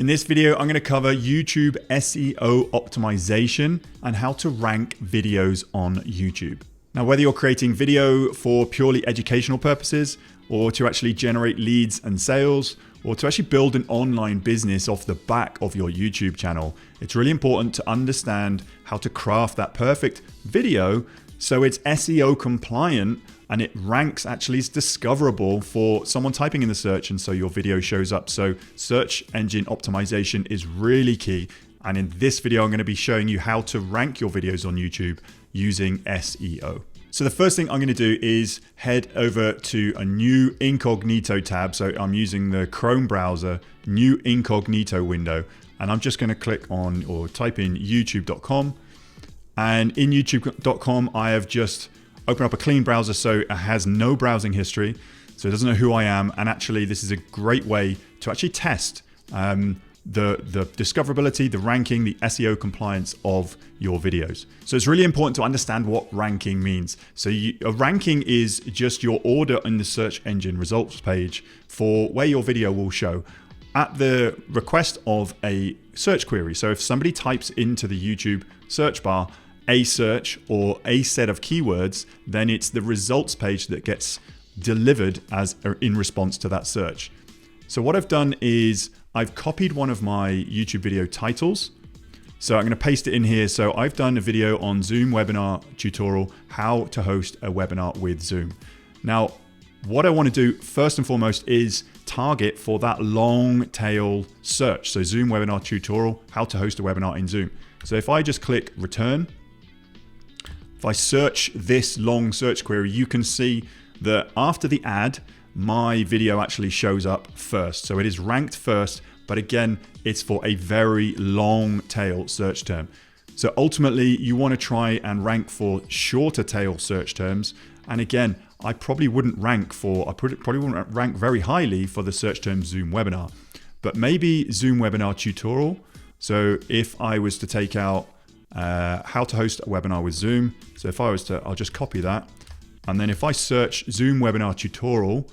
In this video, I'm going to cover YouTube SEO optimization and how to rank videos on YouTube. Now, whether you're creating video for purely educational purposes or to actually generate leads and sales, or to actually build an online business off the back of your YouTube channel, it's really important to understand how to craft that perfect video so it's SEO compliant and it ranks actually as discoverable for someone typing in the search, and so your video shows up. So search engine optimization is really key. And in this video, I'm going to be showing you how to rank your videos on YouTube using SEO. So the first thing I'm going to do is head over to a new incognito tab. So I'm using the Chrome browser, new incognito window, and I'm just going to click on or type in youtube.com. And in youtube.com, I have just opened up a clean browser, so it has no browsing history. So it doesn't know who I am. And actually, this is a great way to actually test the discoverability, the ranking, the SEO compliance of your videos. So it's really important to understand what ranking means. So a ranking is just your order in the search engine results page for where your video will show at the request of a search query. So if somebody types into the YouTube search bar a search or a set of keywords, then it's the results page that gets delivered as in response to that search. So what I've done is I've copied one of my YouTube video titles. So I'm going to paste it in here. So I've done a video on Zoom webinar tutorial, how to host a webinar with Zoom. Now, what I want to do first and foremost is target for that long tail search. So Zoom webinar tutorial, how to host a webinar in Zoom. So if I just click return, if I search this long search query, you can see that after the ad, my video actually shows up first. So it is ranked first, but again, it's for a very long tail search term. So ultimately, you want to try and rank for shorter tail search terms. And again, I probably wouldn't rank very highly for the search term Zoom webinar, but maybe Zoom webinar tutorial. So if I was to take out how to host a webinar with Zoom, so if I was to, I'll just copy that. And then if I search Zoom webinar tutorial,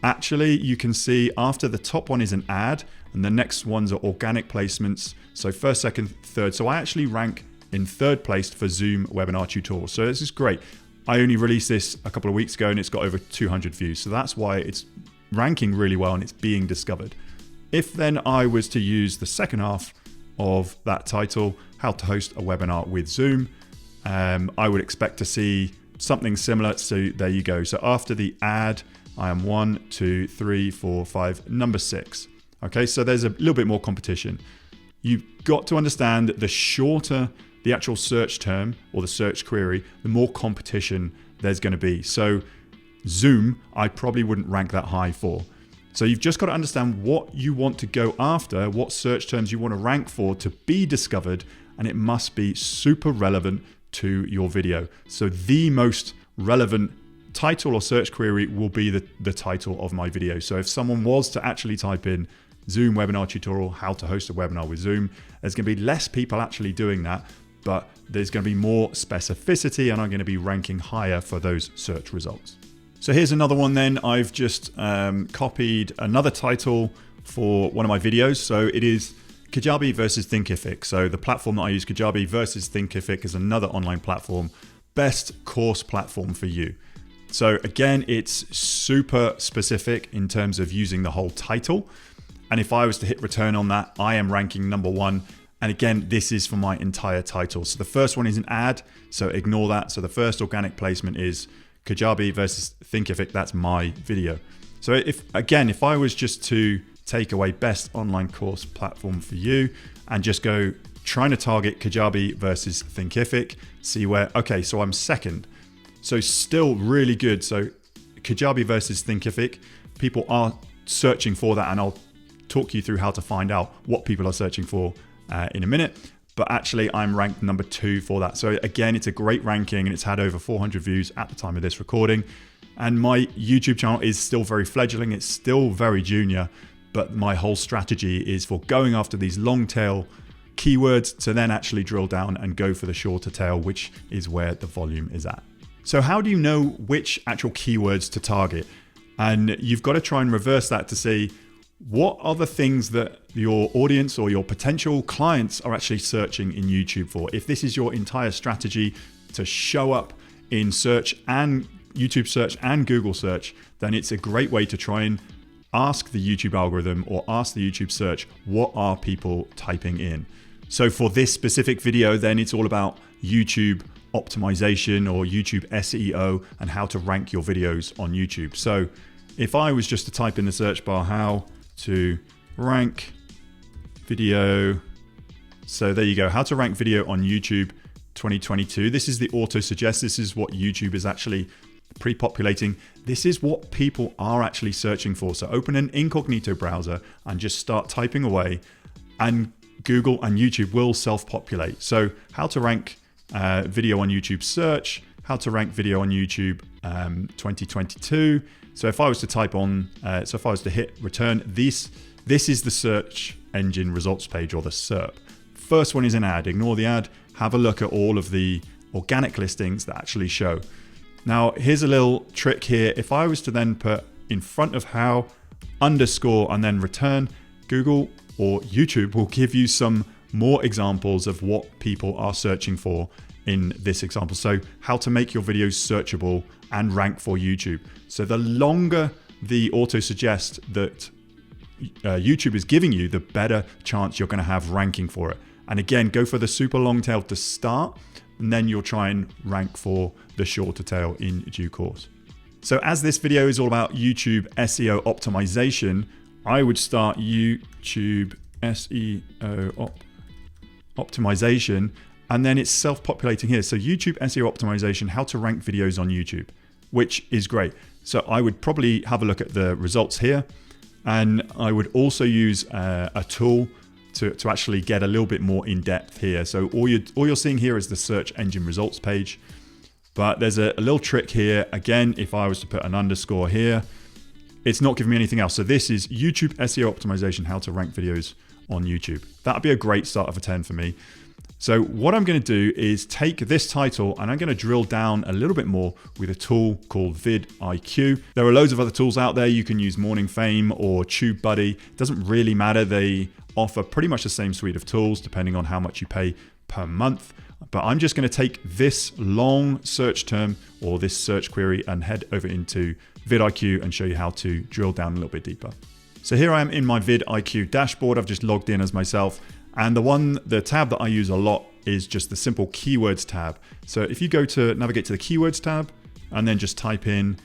actually you can see after the top one is an ad and the next ones are organic placements. So first, second, third. So I actually rank in third place for Zoom webinar tutorial. So this is great. I only released this a couple of weeks ago and it's got over 200 views. So that's why it's ranking really well and it's being discovered. If then I was to use the second half of that title, how to host a webinar with Zoom, I would expect to see something similar. So there you go. So after the ad, I am 1, 2, 3, 4, 5, number 6. Okay, so there's a little bit more competition. You've got to understand that the shorter the actual search term or the search query, the more competition there's going to be. So Zoom, I probably wouldn't rank that high for. So you've just got to understand what you want to go after, what search terms you want to rank for to be discovered, and it must be super relevant to your video. So the most relevant title or search query will be the title of my video. So if someone was to actually type in Zoom webinar tutorial, how to host a webinar with Zoom, there's going to be less people actually doing that, but there's going to be more specificity and I'm going to be ranking higher for those search results. So here's another one then. I've just copied another title for one of my videos. So it is Kajabi versus Thinkific. So the platform that I use, Kajabi versus Thinkific, is another online platform, best course platform for you. So again, it's super specific in terms of using the whole title. And if I was to hit return on that, I am ranking number 1. And again, this is for my entire title. So the first one is an ad, so ignore that. So the first organic placement is Kajabi versus Thinkific. That's my video. So if I was just to take away best online course platform for you and just go trying to target Kajabi versus Thinkific, see where, okay, so I'm second. So still really good. So Kajabi versus Thinkific, people are searching for that, and I'll talk you through how to find out what people are searching for in a minute. But actually I'm ranked number 2 for that. So again, it's a great ranking and it's had over 400 views at the time of this recording. And my YouTube channel is still very fledgling. It's still very junior, but my whole strategy is for going after these long tail keywords to then actually drill down and go for the shorter tail, which is where the volume is at. So how do you know which actual keywords to target? And you've got to try and reverse that to see what are the things that your audience or your potential clients are actually searching in YouTube for? If this is your entire strategy to show up in search and YouTube search and Google search, then it's a great way to try and ask the YouTube algorithm or ask the YouTube search, what are people typing in? So for this specific video, then it's all about YouTube optimization or YouTube SEO and how to rank your videos on YouTube. So if I was just to type in the search bar, how to rank video. So there you go, how to rank video on YouTube 2022. This is the auto suggest. This is what YouTube is actually pre-populating. This is what people are actually searching for. So open an incognito browser and just start typing away, and Google and YouTube will self-populate. So how to rank video on YouTube search, how to rank video on YouTube 2022. So if I was to type on, if I was to hit return, this is the search engine results page, or the SERP. First one is an ad. Ignore the ad. Have a look at all of the organic listings that actually show. Now, here's a little trick here. If I was to then put in front of how underscore and then return, Google or YouTube will give you some more examples of what people are searching for in this example. So how to make your videos searchable and rank for YouTube. So the longer the auto suggest that YouTube is giving you, the better chance you're going to have ranking for it. And again, go for the super long tail to start, and then you'll try and rank for the shorter tail in due course. So as this video is all about YouTube SEO optimization, I would start YouTube SEO optimization, and then it's self-populating here. So YouTube SEO optimization, how to rank videos on YouTube, which is great. So I would probably have a look at the results here, and I would also use a tool to actually get a little bit more in depth here. So all you're seeing here is the search engine results page, but there's a little trick here. Again, if I was to put an underscore here, it's not giving me anything else. So this is YouTube SEO optimization, how to rank videos on YouTube. That'd be a great start of a 10 for me. So what I'm going to do is take this title and I'm going to drill down a little bit more with a tool called vidIQ. There are loads of other tools out there. You can use Morning Fame or TubeBuddy. It doesn't really matter. They offer pretty much the same suite of tools depending on how much you pay per month. But I'm just going to take this long search term or this search query and head over into vidIQ and show you how to drill down a little bit deeper. So here I am in my vidIQ dashboard. I've just logged in as myself. And the tab that I use a lot is just the simple keywords tab. So if you go to navigate to the keywords tab and then just type in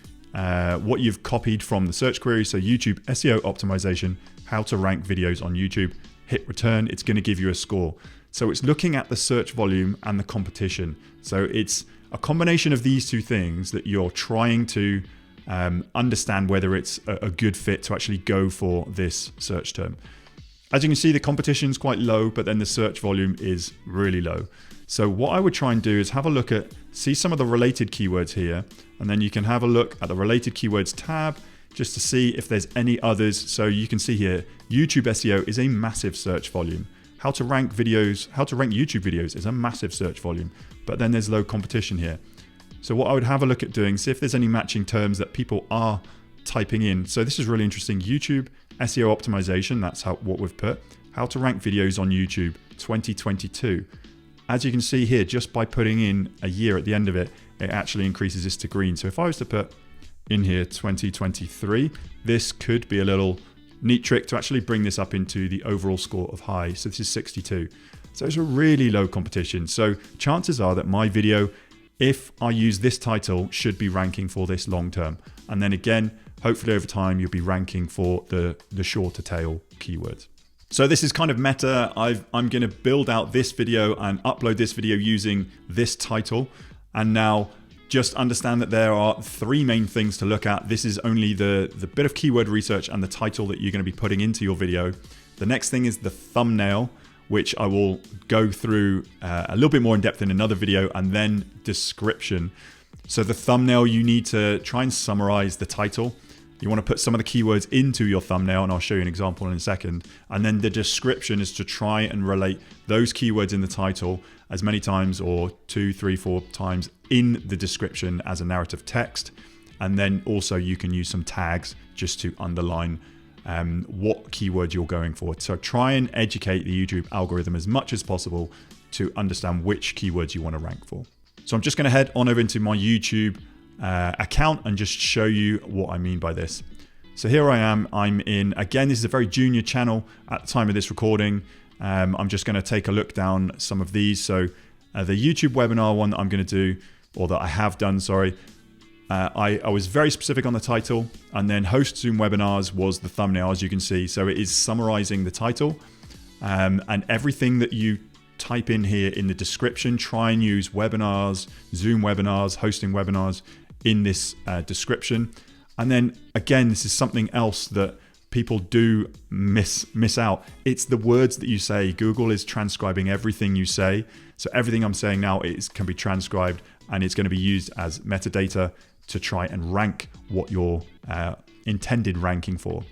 what you've copied from the search query. So YouTube SEO optimization, how to rank videos on YouTube, hit return, it's going to give you a score. So it's looking at the search volume and the competition. So it's a combination of these two things that you're trying to understand whether it's a good fit to actually go for this search term. As you can see, the competition is quite low, but then the search volume is really low. So what I would try and do is have a look at, see some of the related keywords here, and then you can have a look at the related keywords tab just to see if there's any others. So you can see here, YouTube SEO is a massive search volume. How to rank videos, how to rank YouTube videos is a massive search volume, but then there's low competition here. So what I would have a look at doing, see if there's any matching terms that people are typing in. So this is really interesting. YouTube SEO optimization, that's what we've put. How to rank videos on YouTube 2022. As you can see here, just by putting in a year at the end of it, it actually increases this to green. So if I was to put in here 2023, this could be a little neat trick to actually bring this up into the overall score of high. So this is 62. So it's a really low competition. So chances are that my video, if I use this title, should be ranking for this long term. And then again, hopefully over time, you'll be ranking for the shorter tail keywords. So this is kind of meta. I'm going to build out this video and upload this video using this title. And now just understand that there are three main things to look at. This is only the bit of keyword research and the title that you're going to be putting into your video. The next thing is the thumbnail, which I will go through a little bit more in depth in another video, and then description. So the thumbnail, you need to try and summarize the title. You want to put some of the keywords into your thumbnail, and I'll show you an example in a second. And then the description is to try and relate those keywords in the title as many times, or 2, 3, 4 times in the description as a narrative text. And then also you can use some tags just to underline what keyword you're going for. So try and educate the YouTube algorithm as much as possible to understand which keywords you want to rank for. So I'm just going to head on over into my YouTube account and just show you what I mean by this. So here I am, I'm in, again, this is a very junior channel at the time of this recording. I'm just going to take a look down some of these. So the YouTube webinar one that I'm going to do, or that I have done, sorry, I was very specific on the title, and then host Zoom webinars was the thumbnail, as you can see. So it is summarizing the title, and everything that you type in here in the description, try and use webinars, Zoom webinars, hosting webinars in this description. And then again, this is something else that people do miss out. It's the words that you say. Google is transcribing everything you say. So everything I'm saying now can be transcribed, and it's going to be used as metadata to try and rank what you're intended ranking for.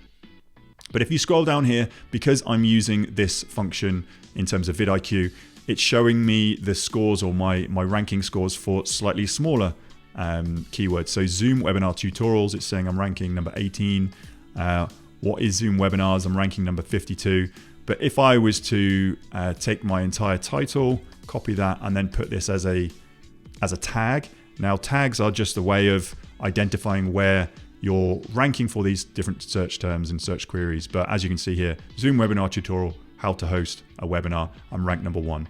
But if you scroll down here, because I'm using this function in terms of vidIQ, it's showing me the scores, or my ranking scores for slightly smaller keywords. So Zoom webinar tutorials, it's saying I'm ranking number 18. What is Zoom webinars? I'm ranking number 52. But if I was to take my entire title, copy that, and then put this as a tag. Now tags are just a way of identifying where you're ranking for these different search terms and search queries. But as you can see here, Zoom webinar tutorial, how to host a webinar, I'm ranked number 1.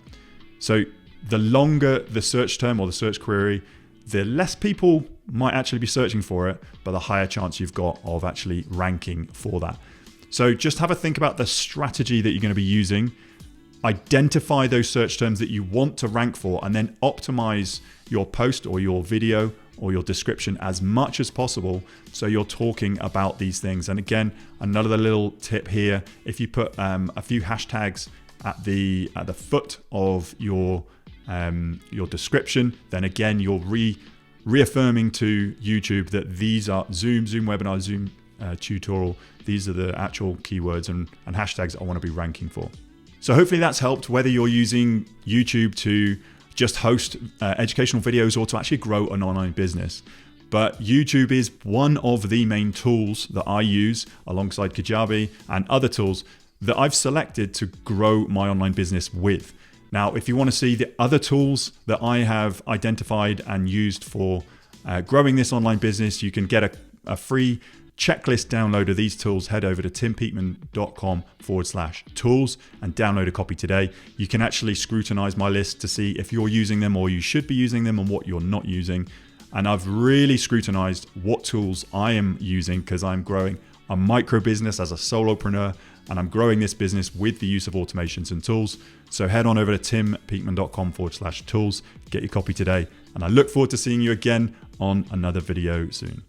So the longer the search term or the search query, the less people might actually be searching for it, but the higher chance you've got of actually ranking for that. So just have a think about the strategy that you're going to be using. Identify those search terms that you want to rank for, and then optimize your post or your video or your description as much as possible so you're talking about these things. And again, another little tip here, if you put a few hashtags at the foot of your description, then again you're reaffirming to YouTube that these are Zoom webinar, Zoom tutorial, these are the actual keywords and hashtags I want to be ranking for. So hopefully that's helped, whether you're using YouTube to just host educational videos or to actually grow an online business. But YouTube is one of the main tools that I use alongside Kajabi and other tools that I've selected to grow my online business with. Now, if you want to see the other tools that I have identified and used for growing this online business, you can get a free checklist download of these tools. Head over to timpeakman.com/tools and download a copy today. You can actually scrutinize my list to see if you're using them or you should be using them and what you're not using. And I've really scrutinized what tools I am using because I'm growing a micro business as a solopreneur, and I'm growing this business with the use of automations and tools. So head on over to timpeakman.com/tools, get your copy today. And I look forward to seeing you again on another video soon.